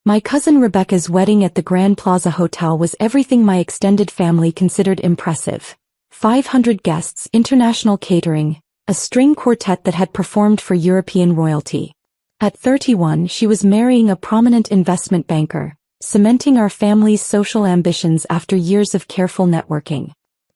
My cousin Rebecca's wedding at the Grand Plaza Hotel was everything my extended family considered impressive. 500 guests, international catering, a string quartet that had performed for European royalty. At 31, she was marrying a prominent investment banker, cementing our family's social ambitions after years of careful networking.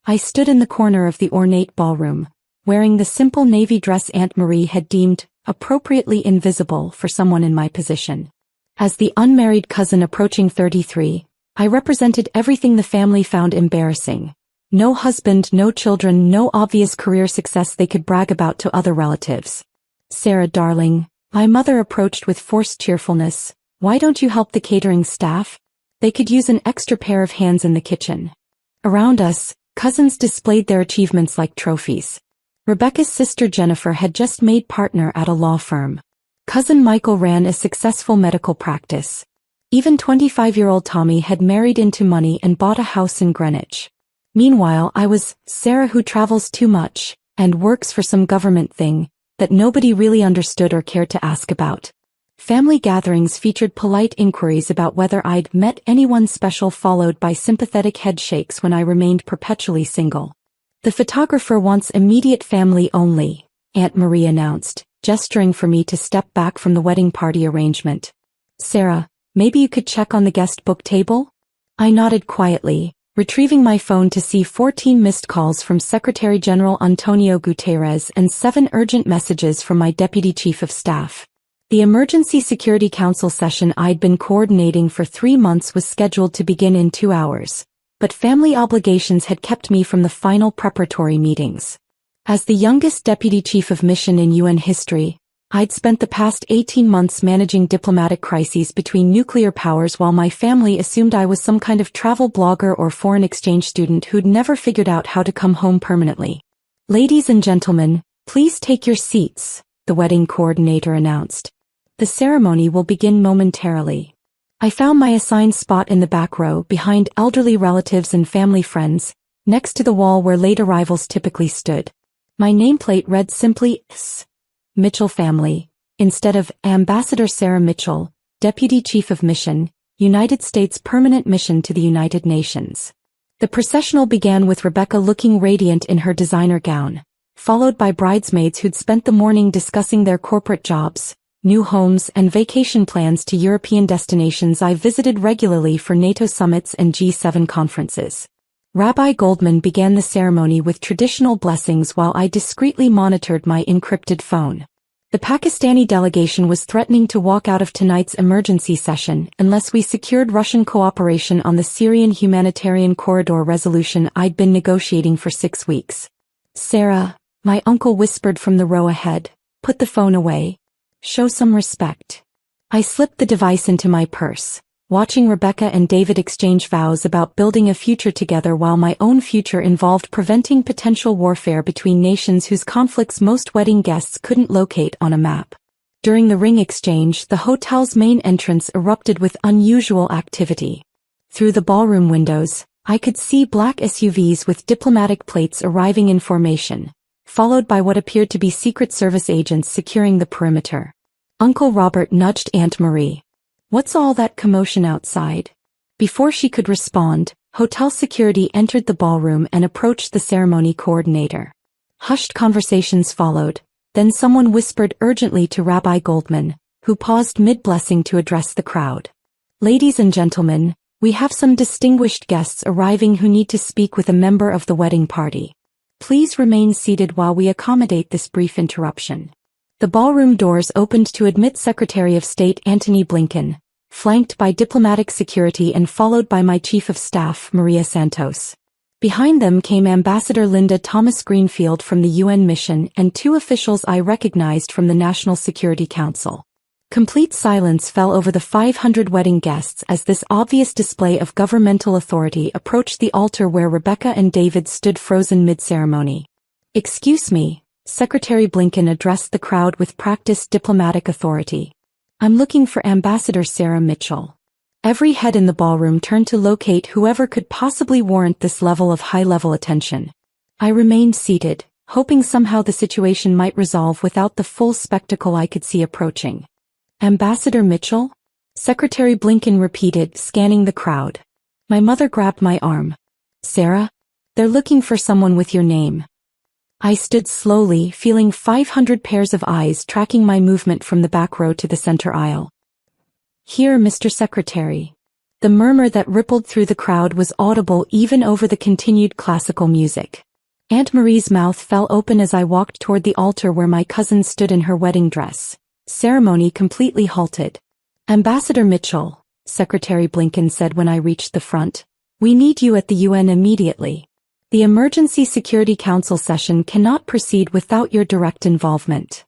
I stood in the corner of the ornate ballroom, wearing the simple navy dress Aunt Marie had deemed appropriately invisible for someone in my position. As the unmarried cousin approaching 33, I represented everything the family found embarrassing. No husband, no children, no obvious career success they could brag about to other relatives. "Sarah, darling," my mother approached with forced cheerfulness, "why don't you help the catering staff? They could use an extra pair of hands in the kitchen." Around us, cousins displayed their achievements like trophies. Rebecca's sister Jennifer had just made partner at a law firm. Cousin Michael ran a successful medical practice. Even 25-year-old Tommy had married into money and bought a house in Greenwich. Meanwhile, I was Sarah, who travels too much and works for some government thing that nobody really understood or cared to ask about. Family gatherings featured polite inquiries about whether I'd met anyone special, followed by sympathetic head shakes when I remained perpetually single. "The photographer wants immediate family only," Aunt Marie announced, gesturing for me to step back from the wedding party arrangement. "Sarah, maybe you could check on the guest book table?" I nodded quietly, retrieving my phone to see 14 missed calls from Secretary General Antonio Guterres and 7 urgent messages from my Deputy Chief of Staff. The Emergency Security Council session I'd been coordinating for 3 months was scheduled to begin in 2 hours, but family obligations had kept me from the final preparatory meetings. As the youngest Deputy Chief of Mission in UN history, I'd spent the past 18 months managing diplomatic crises between nuclear powers while my family assumed I was some kind of travel blogger or foreign exchange student who'd never figured out how to come home permanently. "Ladies and gentlemen, please take your seats," the wedding coordinator announced. "The ceremony will begin momentarily." I found my assigned spot in the back row behind elderly relatives and family friends, next to the wall where late arrivals typically stood. My nameplate read simply, S. Mitchell Family, instead of Ambassador Sarah Mitchell, Deputy Chief of Mission, United States Permanent Mission to the United Nations. The processional began with Rebecca looking radiant in her designer gown, followed by bridesmaids who'd spent the morning discussing their corporate jobs, new homes, and vacation plans to European destinations I visited regularly for NATO summits and G7 conferences. Rabbi Goldman began the ceremony with traditional blessings while I discreetly monitored my encrypted phone. The Pakistani delegation was threatening to walk out of tonight's emergency session unless we secured Russian cooperation on the Syrian humanitarian corridor resolution I'd been negotiating for 6 weeks. "Sarah," my uncle whispered from the row ahead, "put the phone away. Show some respect." I slipped the device into my purse, watching Rebecca and David exchange vows about building a future together while my own future involved preventing potential warfare between nations whose conflicts most wedding guests couldn't locate on a map. During the ring exchange, the hotel's main entrance erupted with unusual activity. Through the ballroom windows, I could see black SUVs with diplomatic plates arriving in formation, followed by what appeared to be Secret Service agents securing the perimeter. Uncle Robert nudged Aunt Marie. "What's all that commotion outside?" Before she could respond, hotel security entered the ballroom and approached the ceremony coordinator. Hushed conversations followed, then someone whispered urgently to Rabbi Goldman, who paused mid-blessing to address the crowd. "Ladies and gentlemen, we have some distinguished guests arriving who need to speak with a member of the wedding party. Please remain seated while we accommodate this brief interruption." The ballroom doors opened to admit Secretary of State Antony Blinken, flanked by diplomatic security and followed by my Chief of Staff, Maria Santos. Behind them came Ambassador Linda Thomas-Greenfield from the UN mission and 2 officials I recognized from the National Security Council. Complete silence fell over the 500 wedding guests as this obvious display of governmental authority approached the altar where Rebecca and David stood frozen mid-ceremony. "Excuse me," Secretary Blinken addressed the crowd with practiced diplomatic authority. "I'm looking for Ambassador Sarah Mitchell." Every head in the ballroom turned to locate whoever could possibly warrant this level of high-level attention. I remained seated, hoping somehow the situation might resolve without the full spectacle I could see approaching. "Ambassador Mitchell?" Secretary Blinken repeated, scanning the crowd. My mother grabbed my arm. Sarah? They're looking for someone with your name. I stood slowly, feeling 500 pairs of eyes tracking my movement from the back row to the center aisle. Here, Mr. Secretary. The murmur that rippled through the crowd was audible even over the continued classical music. Aunt Marie's mouth fell open as I walked toward the altar where my cousin stood in her wedding dress. Ceremony completely halted. Ambassador Mitchell, Secretary Blinken said when I reached the front, we need you at the UN immediately. The Emergency Security Council session cannot proceed without your direct involvement.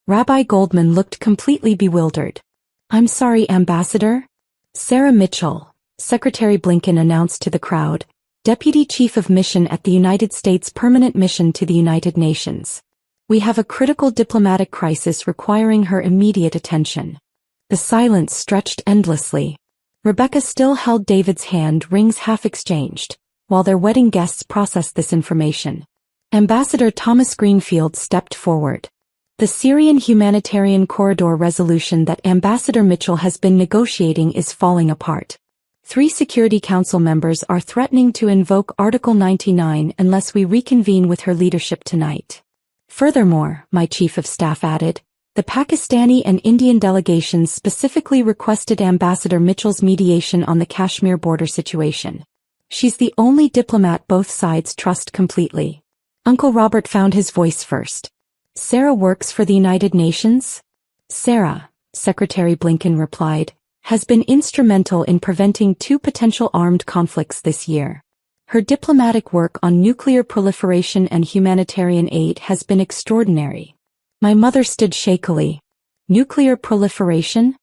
Rabbi Goldman looked completely bewildered. I'm sorry, Ambassador? Sarah Mitchell, Secretary Blinken announced to the crowd, Deputy Chief of Mission at the United States Permanent Mission to the United Nations. We have a critical diplomatic crisis requiring her immediate attention. The silence stretched endlessly. Rebecca still held David's hand, rings half exchanged, while their wedding guests processed this information. Ambassador Thomas Greenfield stepped forward. The Syrian humanitarian corridor resolution that Ambassador Mitchell has been negotiating is falling apart. 3 Security Council members are threatening to invoke Article 99 unless we reconvene with her leadership tonight. Furthermore, my chief of staff added, the Pakistani and Indian delegations specifically requested Ambassador Mitchell's mediation on the Kashmir border situation. She's the only diplomat both sides trust completely. Uncle Robert found his voice first. Sarah works for the United Nations? Sarah, Secretary Blinken replied, has been instrumental in preventing 2 potential armed conflicts this year. Her diplomatic work on nuclear proliferation and humanitarian aid has been extraordinary. My mother stood shakily. Nuclear proliferation?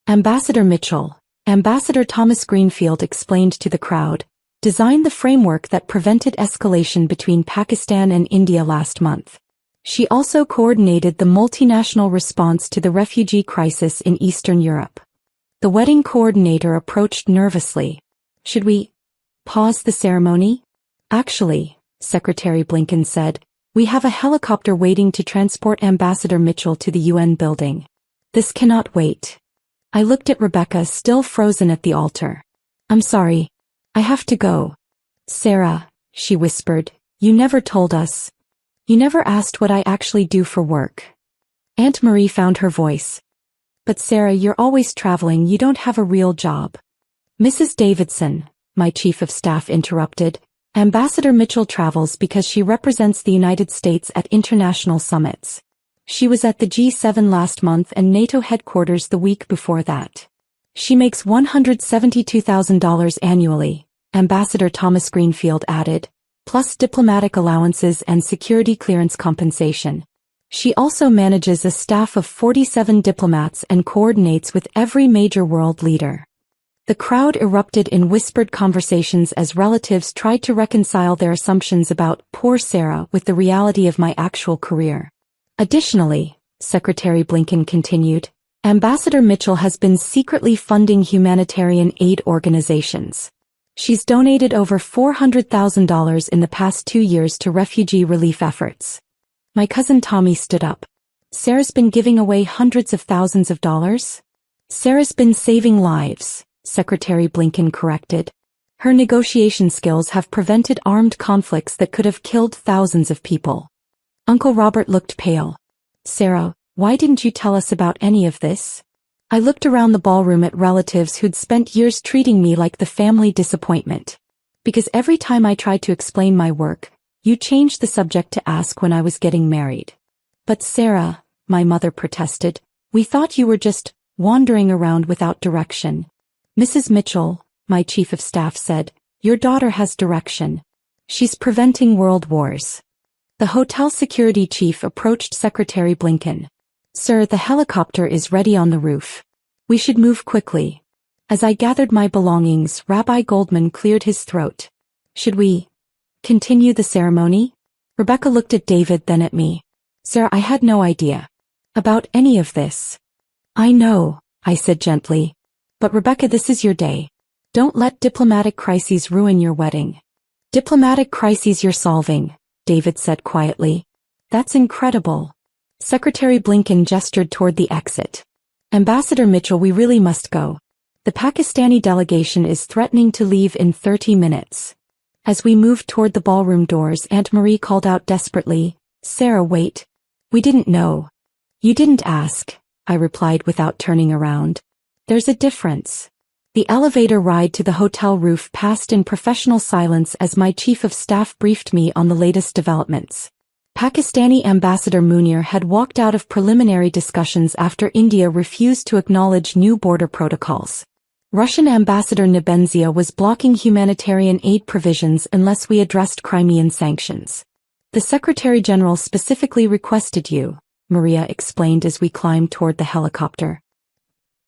Ambassador Mitchell, Ambassador Thomas Greenfield explained to the crowd, designed the framework that prevented escalation between Pakistan and India last month. She also coordinated the multinational response to the refugee crisis in Eastern Europe. The wedding coordinator approached nervously. Should we pause the ceremony? Actually, Secretary Blinken said, we have a helicopter waiting to transport Ambassador Mitchell to the UN building. This cannot wait. I looked at Rebecca, still frozen at the altar. I'm sorry. I have to go. Sarah, she whispered, you never told us. You never asked what I actually do for work. Aunt Marie found her voice. But Sarah, you're always traveling, you don't have a real job. Mrs. Davidson, my chief of staff interrupted, Ambassador Mitchell travels because she represents the United States at international summits. She was at the G7 last month and NATO headquarters the week before that. She makes $172,000 annually, Ambassador Thomas Greenfield added, plus diplomatic allowances and security clearance compensation. She also manages a staff of 47 diplomats and coordinates with every major world leader. The crowd erupted in whispered conversations as relatives tried to reconcile their assumptions about poor Sarah with the reality of my actual career. Additionally, Secretary Blinken continued, Ambassador Mitchell has been secretly funding humanitarian aid organizations. She's donated over $400,000 in the past 2 years to refugee relief efforts. My cousin Tommy stood up. Sarah's been giving away hundreds of thousands of dollars? Sarah's been saving lives, Secretary Blinken corrected. Her negotiation skills have prevented armed conflicts that could have killed thousands of people. Uncle Robert looked pale. Sarah, why didn't you tell us about any of this? I looked around the ballroom at relatives who'd spent years treating me like the family disappointment. Because every time I tried to explain my work, you changed the subject to ask when I was getting married. But Sarah, my mother protested, we thought you were just wandering around without direction. Mrs. Mitchell, my chief of staff said, your daughter has direction. She's preventing world wars. The hotel security chief approached Secretary Blinken. Sir, the helicopter is ready on the roof. We should move quickly. As I gathered my belongings, Rabbi Goldman cleared his throat. Should we continue the ceremony? Rebecca looked at David, then at me. Sir, I had no idea about any of this. I know, I said gently. But Rebecca, this is your day. Don't let diplomatic crises ruin your wedding. Diplomatic crises you're solving, David said quietly. That's incredible. Secretary Blinken gestured toward the exit. Ambassador Mitchell, we really must go. The Pakistani delegation is threatening to leave in 30 minutes. As we moved toward the ballroom doors, Aunt Marie called out desperately, "Sarah, wait. We didn't know." "You didn't ask," I replied without turning around. "There's a difference." The elevator ride to the hotel roof passed in professional silence as my chief of staff briefed me on the latest developments. Pakistani Ambassador Munir had walked out of preliminary discussions after India refused to acknowledge new border protocols. Russian Ambassador Nebenzia was blocking humanitarian aid provisions unless we addressed Crimean sanctions. "The Secretary-General specifically requested you," Maria explained as we climbed toward the helicopter.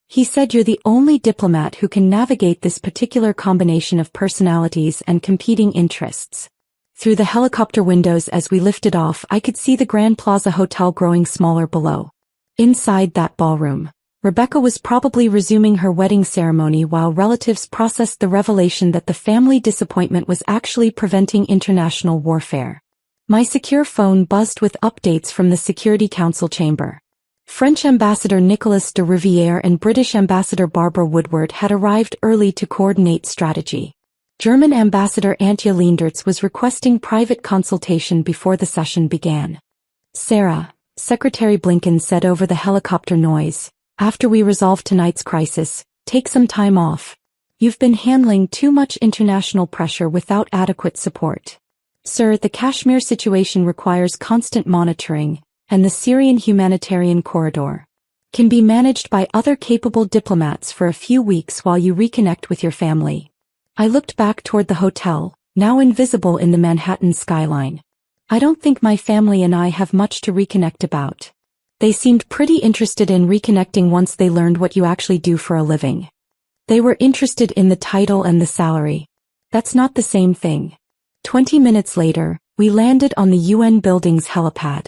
"He said you're the only diplomat who can navigate this particular combination of personalities and competing interests." Through the helicopter windows as we lifted off, I could see the Grand Plaza Hotel growing smaller below. Inside that ballroom, Rebecca was probably resuming her wedding ceremony while relatives processed the revelation that the family disappointment was actually preventing international warfare. My secure phone buzzed with updates from the Security Council chamber. French Ambassador Nicolas de Rivière and British Ambassador Barbara Woodward had arrived early to coordinate strategy. German Ambassador Antje Leendertz was requesting private consultation before the session began. "Sarah," Secretary Blinken said over the helicopter noise, "after we resolve tonight's crisis, take some time off. You've been handling too much international pressure without adequate support. Sir, the Kashmir situation requires constant monitoring, and the Syrian humanitarian corridor can be managed by other capable diplomats for a few weeks while you reconnect with your family." I looked back toward the hotel, now invisible in the Manhattan skyline. "I don't think my family and I have much to reconnect about. They seemed pretty interested in reconnecting once they learned what you actually do for a living. They were interested in the title and the salary. That's not the same thing." 20 minutes later, we landed on the UN building's helipad.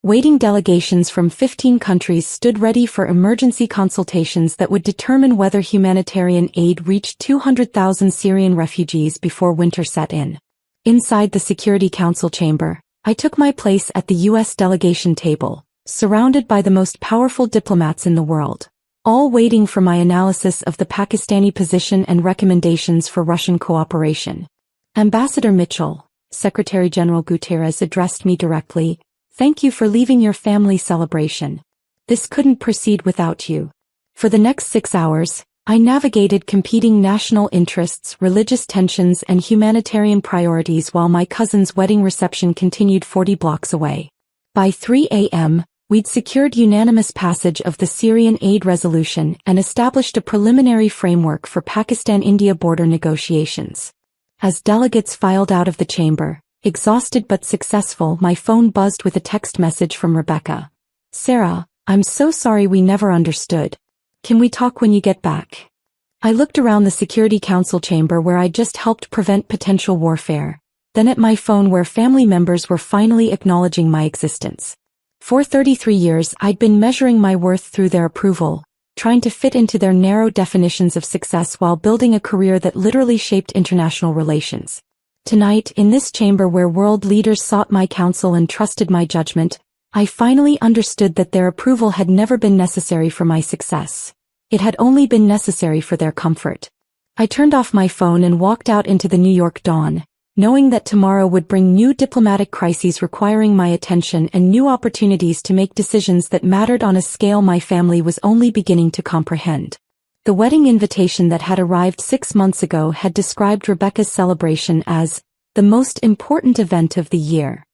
Waiting delegations from 15 countries stood ready for emergency consultations that would determine whether humanitarian aid reached 200,000 Syrian refugees before winter set in. Inside the Security Council chamber, I took my place at the U.S. delegation table, surrounded by the most powerful diplomats in the world, all waiting for my analysis of the Pakistani position and recommendations for Russian cooperation. "Ambassador Mitchell," Secretary-General Guterres addressed me directly, "thank you for leaving your family celebration. This couldn't proceed without you." For the next 6 hours, I navigated competing national interests, religious tensions, and humanitarian priorities while my cousin's wedding reception continued 40 blocks away. By 3 a.m., we'd secured unanimous passage of the Syrian aid resolution and established a preliminary framework for Pakistan-India border negotiations. As delegates filed out of the chamber, exhausted but successful, my phone buzzed with a text message from Rebecca. "Sarah, I'm so sorry we never understood. Can we talk when you get back?" I looked around the Security Council chamber where I'd just helped prevent potential warfare, then at my phone where family members were finally acknowledging my existence. For 33 years I'd been measuring my worth through their approval, trying to fit into their narrow definitions of success while building a career that literally shaped international relations. Tonight, in this chamber where world leaders sought my counsel and trusted my judgment, I finally understood that their approval had never been necessary for my success. It had only been necessary for their comfort. I turned off my phone and walked out into the New York dawn, knowing that tomorrow would bring new diplomatic crises requiring my attention and new opportunities to make decisions that mattered on a scale my family was only beginning to comprehend. The wedding invitation that had arrived 6 months ago had described Rebecca's celebration as the most important event of the year.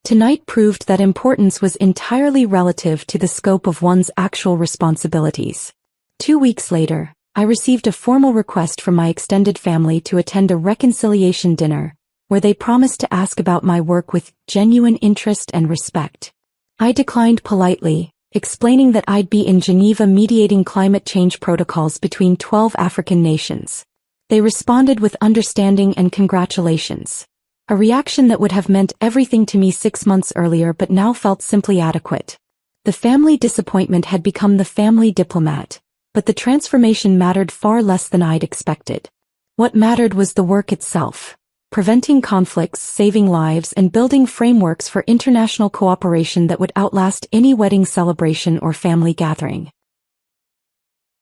Tonight proved that importance was entirely relative to the scope of one's actual responsibilities. 2 weeks later, I received a formal request from my extended family to attend a reconciliation dinner, where they promised to ask about my work with genuine interest and respect. I declined politely, explaining that I'd be in Geneva mediating climate change protocols between 12 African nations. They responded with understanding and congratulations, a reaction that would have meant everything to me 6 months earlier but now felt simply adequate. The family disappointment had become the family diplomat, but the transformation mattered far less than I'd expected. What mattered was the work itself. Preventing conflicts, saving lives, and building frameworks for international cooperation that would outlast any wedding celebration or family gathering.